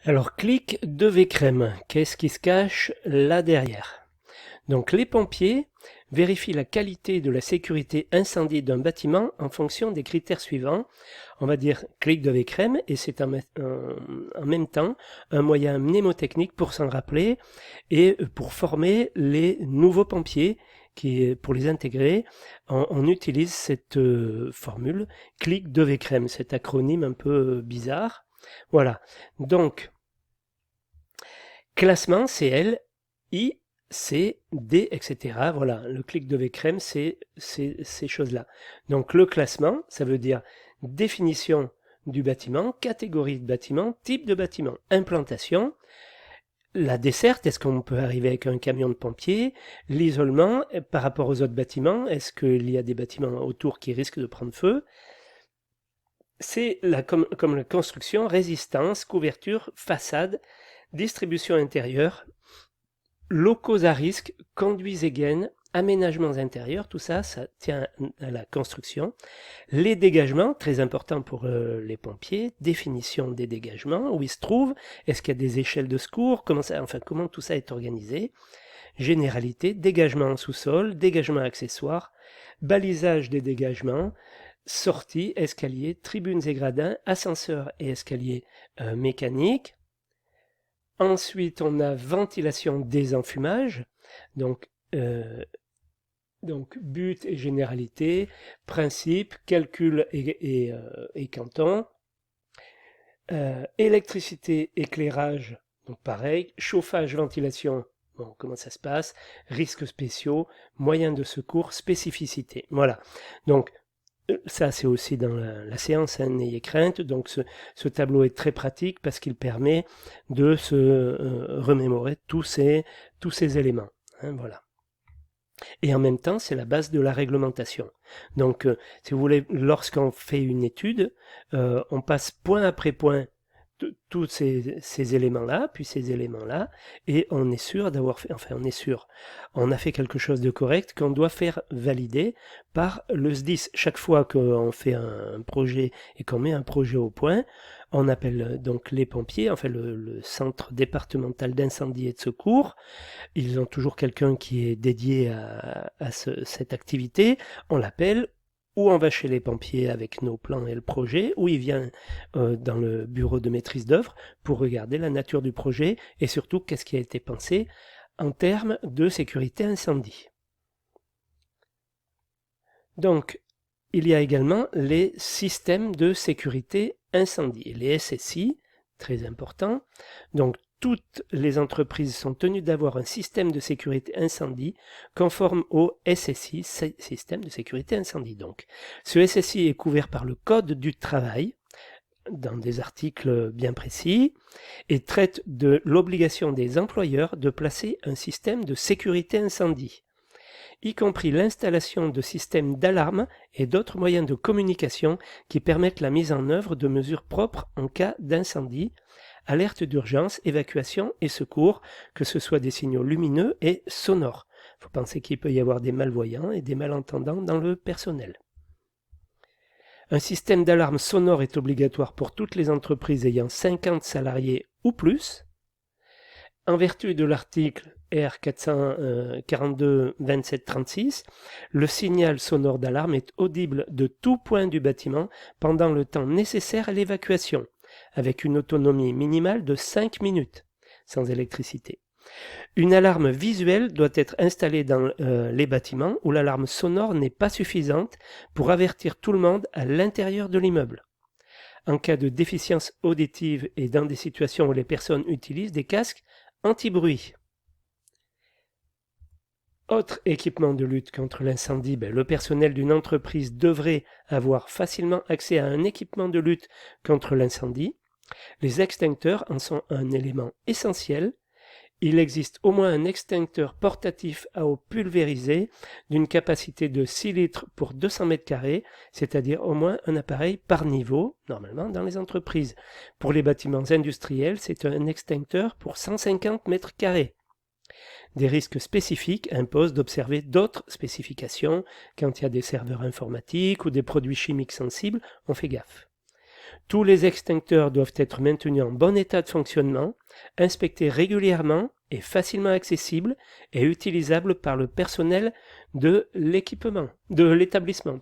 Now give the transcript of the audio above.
Alors, clic de V-Crème, qu'est-ce qui se cache là derrière? Donc, les pompiers vérifient la qualité de la sécurité incendie d'un bâtiment en fonction des critères suivants. On va dire clic de V-Crème et c'est en même temps un moyen mnémotechnique pour s'en rappeler et pour former les nouveaux pompiers. Pour les intégrer, on utilise cette formule clic de V-Crème, cet acronyme un peu bizarre. Voilà. Donc, classement, c'est L, I, C, D, etc. Voilà, le clic de V-Crème, c'est ces choses-là. Donc le classement, ça veut dire définition du bâtiment, catégorie de bâtiment, type de bâtiment, implantation, la desserte, est-ce qu'on peut arriver avec un camion de pompiers, l'isolement par rapport aux autres bâtiments, est-ce qu'il y a des bâtiments autour qui risquent de prendre feu, c'est comme la construction, résistance, couverture, façade, distribution intérieure, locaux à risque, conduits et gaines, aménagements intérieurs, tout ça, ça tient à la construction. Les dégagements, très important pour les pompiers, définition des dégagements, où ils se trouvent, est-ce qu'il y a des échelles de secours, comment tout ça est organisé. Généralité, dégagement en sous-sol, dégagement accessoire, balisage des dégagements, sortie, escalier, tribunes et gradins, ascenseurs et escaliers mécaniques. Ensuite, on a ventilation des enfumages, donc, euh, donc but et généralité, principe, calcul et canton, électricité, éclairage, donc pareil, chauffage, ventilation, bon, comment ça se passe, risques spéciaux, moyens de secours, spécificité. Voilà. Donc, ça, c'est aussi dans la séance, hein, n'ayez crainte. Donc, ce tableau est très pratique parce qu'il permet de se remémorer tous ces éléments. Hein, voilà. Et en même temps, c'est la base de la réglementation. Donc, si vous voulez, lorsqu'on fait une étude, on passe point après point tous ces éléments-là, puis ces éléments-là, et on est sûr d'avoir fait, enfin on est sûr, on a fait quelque chose de correct qu'on doit faire valider par le SDIS. Chaque fois qu'on fait un projet et qu'on met un projet au point, on appelle donc les pompiers, enfin le centre départemental d'incendie et de secours. Ils ont toujours quelqu'un qui est dédié à cette activité. On l'appelle, ou on va chez les pompiers avec nos plans et le projet, ou il vient dans le bureau de maîtrise d'œuvre pour regarder la nature du projet et surtout qu'est-ce qui a été pensé en termes de sécurité incendie. Donc, il y a également les systèmes de sécurité incendie, les SSI, très important. Donc, toutes les entreprises sont tenues d'avoir un système de sécurité incendie conforme au SSI, système de sécurité incendie. Donc, ce SSI est couvert par le Code du travail dans des articles bien précis et traite de l'obligation des employeurs de placer un système de sécurité incendie, y compris l'installation de systèmes d'alarme et d'autres moyens de communication qui permettent la mise en œuvre de mesures propres en cas d'incendie, alerte d'urgence, évacuation et secours, que ce soit des signaux lumineux et sonores. Il faut penser qu'il peut y avoir des malvoyants et des malentendants dans le personnel. Un système d'alarme sonore est obligatoire pour toutes les entreprises ayant 50 salariés ou plus. En vertu de l'article R 442 27 36, le signal sonore d'alarme est audible de tout point du bâtiment pendant le temps nécessaire à l'évacuation, avec une autonomie minimale de 5 minutes, sans électricité. Une alarme visuelle doit être installée dans les bâtiments où l'alarme sonore n'est pas suffisante pour avertir tout le monde à l'intérieur de l'immeuble. En cas de déficience auditive et dans des situations où les personnes utilisent des casques anti-bruit. Autre équipement de lutte contre l'incendie, le personnel d'une entreprise devrait avoir facilement accès à un équipement de lutte contre l'incendie. Les extincteurs en sont un élément essentiel. Il existe au moins un extincteur portatif à eau pulvérisée d'une capacité de 6 litres pour 200 mètres carrés, c'est-à-dire au moins un appareil par niveau, normalement dans les entreprises. Pour les bâtiments industriels, c'est un extincteur pour 150 mètres carrés. Des risques spécifiques imposent d'observer d'autres spécifications. Quand il y a des serveurs informatiques ou des produits chimiques sensibles, on fait gaffe. Tous les extincteurs doivent être maintenus en bon état de fonctionnement, inspectés régulièrement et facilement accessibles et utilisables par le personnel de l'établissement.